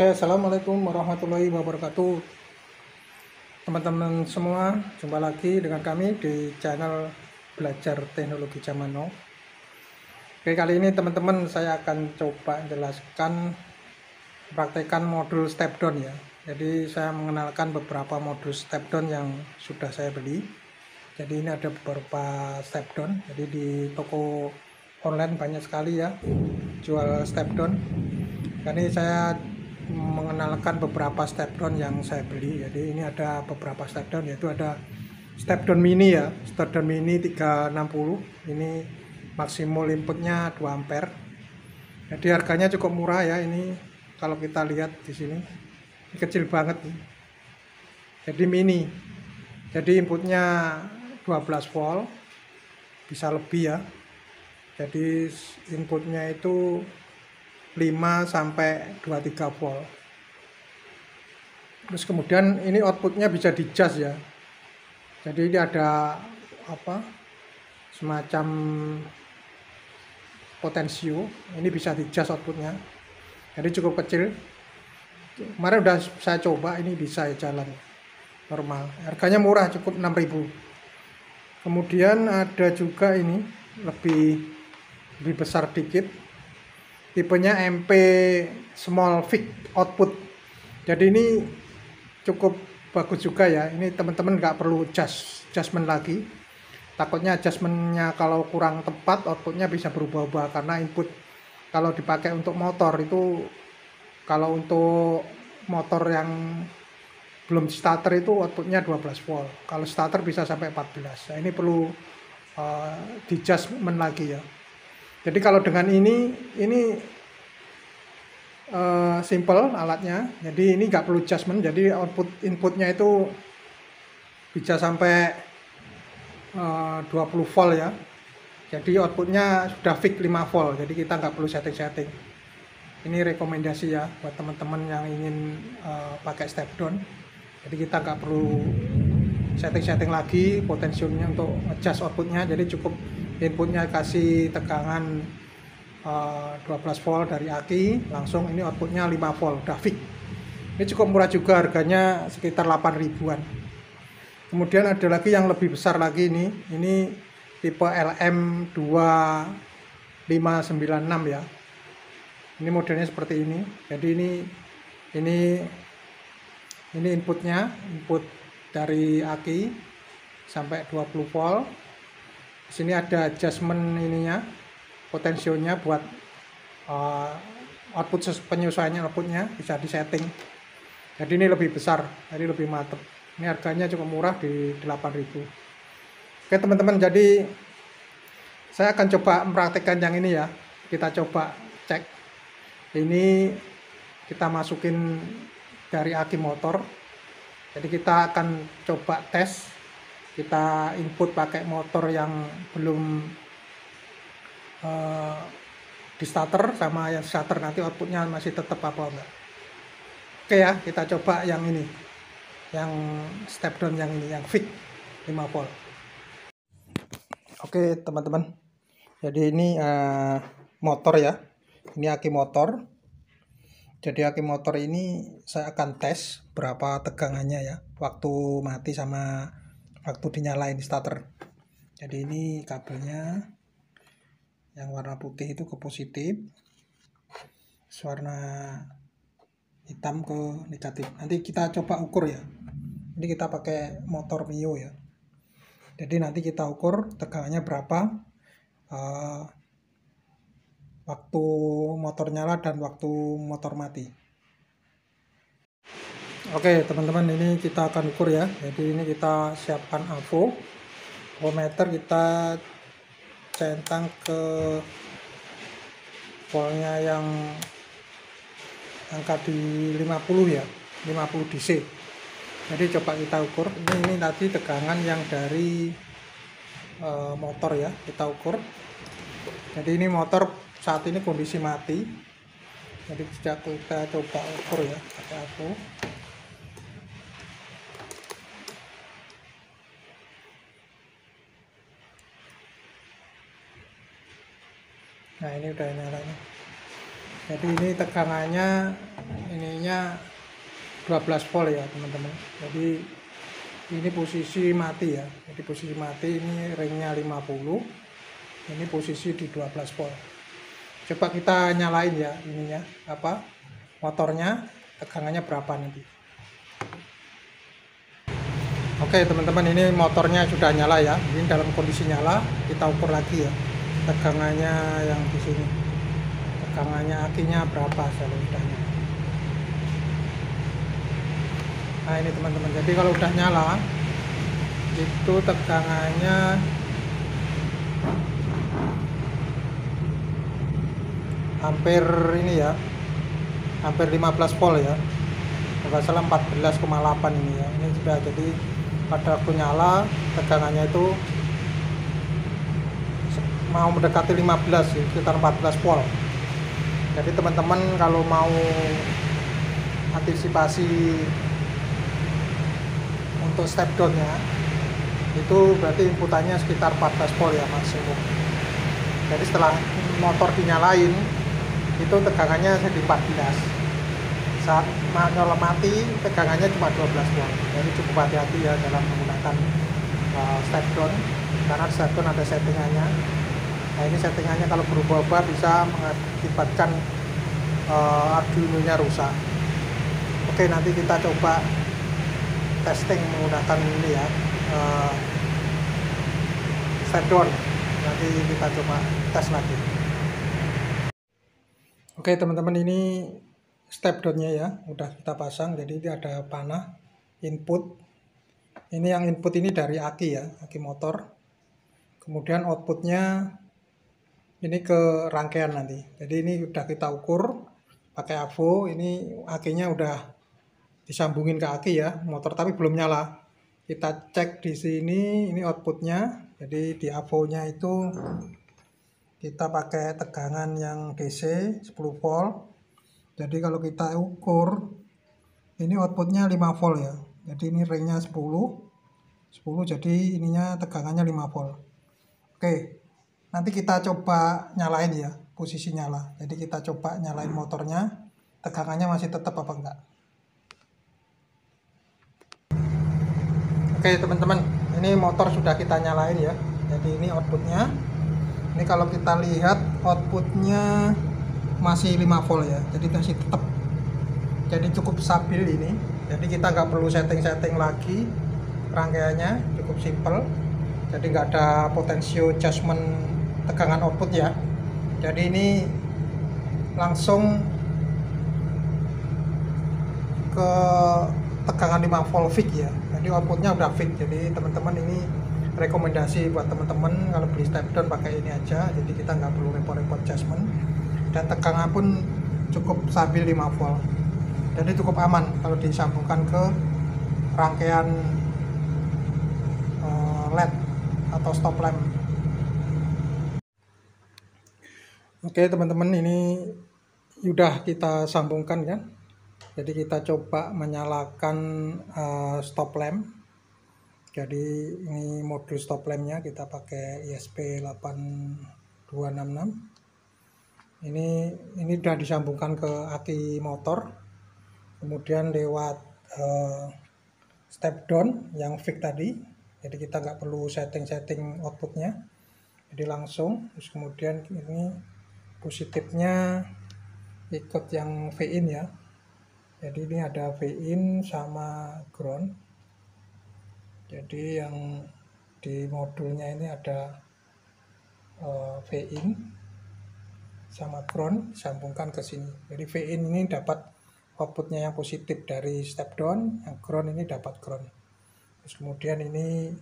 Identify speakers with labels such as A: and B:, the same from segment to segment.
A: Oke, assalamualaikum warahmatullahi wabarakatuh, teman-teman semua. Jumpa lagi dengan kami di channel Belajar Teknologi Zaman Now. Oke, kali ini teman-teman saya akan coba jelaskan praktekan modul step down ya. Jadi saya mengenalkan beberapa modul step down yang sudah saya beli. Jadi ini ada beberapa step down. Jadi di toko online banyak sekali ya jual step down. Ini saya mengenalkan beberapa step down yang saya beli. Jadi ini ada beberapa step down, yaitu ada step down mini ya, step down mini 360. Ini maksimal inputnya 2 ampere. Jadi harganya cukup murah ya. Ini kalau kita lihat di sini, ini kecil banget nih. Jadi mini. Jadi inputnya 12 volt, bisa lebih ya. Jadi inputnya itu 5 sampai 23 volt. Terus kemudian ini outputnya bisa dijas ya. Jadi ini ada semacam potensio, ini bisa dijas outputnya. Jadi cukup kecil. Kemarin udah saya coba, ini bisa ya jalan normal. Harganya murah, cukup 6.000. Kemudian ada juga ini lebih besar dikit. Tipenya MP small fix output. Jadi ini cukup bagus juga ya. Ini teman-teman nggak perlu adjustment lagi. Takutnya adjustmentnya kalau kurang tepat, outputnya bisa berubah-ubah. Karena input kalau dipakai untuk motor itu, kalau untuk motor yang belum starter itu outputnya 12 volt. Kalau starter bisa sampai 14. Nah, ini perlu di adjustment lagi ya. Jadi kalau dengan ini simple alatnya. Jadi ini nggak perlu adjustment. Jadi inputnya itu bisa sampai 20 volt ya. Jadi outputnya sudah fix 5 volt. Jadi kita nggak perlu setting-setting. Ini rekomendasi ya buat teman-teman yang ingin pakai step down. Jadi kita nggak perlu setting-setting lagi potensialnya untuk adjust outputnya. Jadi cukup inputnya kasih tegangan 12 volt dari aki, langsung ini outputnya 5 volt, udah fix. Ini cukup murah juga, harganya sekitar 8 ribuan. Kemudian ada lagi yang lebih besar lagi, ini tipe LM2596 ya. Ini modelnya seperti ini. Jadi ini input dari aki sampai 20 volt. Di sini ada adjustment ininya, potensionya buat output penyesuaiannya, outputnya bisa disetting. Jadi ini lebih besar, jadi lebih mantap. Ini harganya cukup murah di 8.000. Oke teman-teman, jadi saya akan coba mempraktekkan yang ini ya. Kita coba cek. Ini kita masukin dari aki motor. Jadi kita akan coba tes. Kita input pakai motor yang belum di starter, sama yang starter nanti outputnya masih tetap apa enggak. Oke ya, kita coba yang ini, yang step down yang ini, yang fix 5 volt. Oke teman-teman, jadi ini motor ya, ini aki motor. Jadi aki motor ini saya akan tes berapa tegangannya ya, waktu mati sama waktu dinyalain starter. Jadi ini kabelnya yang warna putih itu ke positif, warna hitam ke negatif. Nanti kita coba ukur ya. Ini kita pakai motor Mio ya. Jadi nanti kita ukur tegangannya berapa waktu motor nyala dan waktu motor mati. Oke teman-teman, ini kita akan ukur ya. Jadi ini kita siapkan voltmeter, kita centang ke voltnya yang angka di 50 ya, 50 DC. Jadi coba kita ukur. Ini tadi tegangan yang dari motor ya, kita ukur. Jadi ini motor saat ini kondisi mati. Jadi kita coba ukur ya pakai aku. Nah ini udah nyala nih. Jadi ini tegangannya ininya 12 volt ya teman-teman. Jadi ini posisi mati ya. Jadi posisi mati, ini ringnya 50. Ini posisi di 12 volt. Coba kita nyalain ya ininya, apa motornya, tegangannya berapa nanti. Oke teman-teman, ini motornya sudah nyala ya. Ini dalam kondisi nyala, kita ukur lagi ya tegangannya yang di sini. Tegangannya akinya berapa kalau udah nyala. Nah ini teman-teman, jadi kalau udah nyala itu tegangannya hampir ini ya, hampir 15 volt ya, nggak salah 14,8 ini ya. Ini sudah, jadi pada waktu nyala tegangannya itu mau mendekati 15, sekitar 14 volt. Jadi teman-teman kalau mau antisipasi untuk step down-nya itu berarti inputannya sekitar 14 volt ya maksimum. Jadi setelah motor dinyalain itu tegangannya jadi 14. Saat nyala mati tegangannya cuma 12 volt. Jadi cukup hati-hati ya dalam menggunakan step down, karena step down ada settingannya. Nah ini settingannya kalau berubah-ubah bisa mengakibatkan Arduino-nya rusak. Oke, nanti kita coba testing menggunakan ini ya, step down. Nanti kita coba tes lagi. Oke teman-teman, ini step down-nya ya udah kita pasang. Jadi ini ada panah input. Ini yang input ini dari aki ya, aki motor. Kemudian outputnya ini ke rangkaian nanti. Jadi ini udah kita ukur pakai avo. Ini akinya udah disambungin ke aki ya motor, tapi belum nyala. Kita cek di sini, ini outputnya. Jadi di avo-nya itu kita pakai tegangan yang DC 10 volt. Jadi kalau kita ukur ini outputnya 5 volt ya. Jadi ini ringnya 10, jadi ininya tegangannya 5 volt. Oke, nanti kita coba nyalain ya, posisi nyala. Jadi kita coba nyalain motornya, tegangannya masih tetap apa enggak. Oke teman-teman, ini motor sudah kita nyalain ya. Jadi ini outputnya. Ini kalau kita lihat outputnya masih 5 volt ya, jadi masih tetap. Jadi cukup stabil ini. Jadi kita nggak perlu setting-setting lagi rangkaiannya, cukup simple. Jadi nggak ada potensio adjustment tegangan output ya. Jadi ini langsung ke tegangan 5 volt fix ya. Jadi outputnya udah fix. Jadi teman-teman, ini rekomendasi buat teman-teman kalau beli step down pakai ini aja. Jadi kita nggak perlu repot-repot adjustment, dan tegangan pun cukup stabil 5 volt. Jadi cukup aman kalau disambungkan ke rangkaian LED atau stop lamp. Oke teman-teman, ini udah kita sambungkan ya. Jadi kita coba menyalakan stop lamp. Jadi ini modul stop lampnya kita pakai ISP8266. Ini udah disambungkan ke aki motor, kemudian lewat step down yang fix tadi. Jadi kita nggak perlu setting-setting outputnya, jadi langsung. Terus kemudian ini positifnya ikut yang V-in ya. Jadi ini ada V-in sama ground. Jadi yang di modulnya ini ada V-in sama ground, sambungkan ke sini. Jadi V-in ini dapat outputnya yang positif dari step down, yang ground ini dapat ground. Terus kemudian ini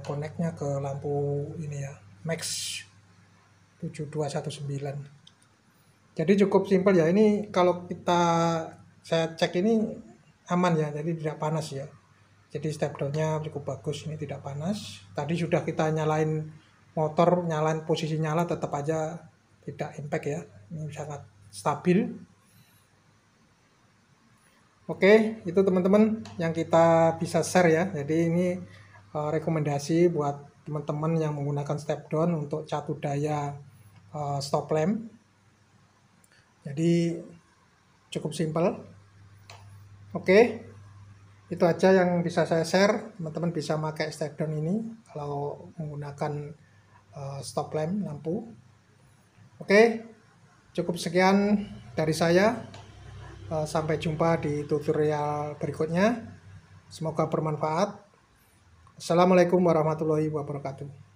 A: connect-nya ke lampu ini ya, Max 7219. Jadi cukup simpel ya. Ini kalau saya cek ini aman ya, jadi tidak panas ya. Jadi step down-nya cukup bagus, ini tidak panas. Tadi sudah kita nyalain motor, nyalain posisi nyala, tetap aja tidak impact ya. Ini sangat stabil. Oke, itu teman-teman yang kita bisa share ya. Jadi ini rekomendasi buat teman-teman yang menggunakan step down untuk catu daya stop lamp. Jadi cukup simpel. Oke, itu aja yang bisa saya share. Teman-teman bisa pakai step down ini kalau menggunakan stop lamp lampu. Oke, cukup sekian dari saya. Sampai jumpa di tutorial berikutnya. Semoga bermanfaat. Assalamualaikum warahmatullahi wabarakatuh.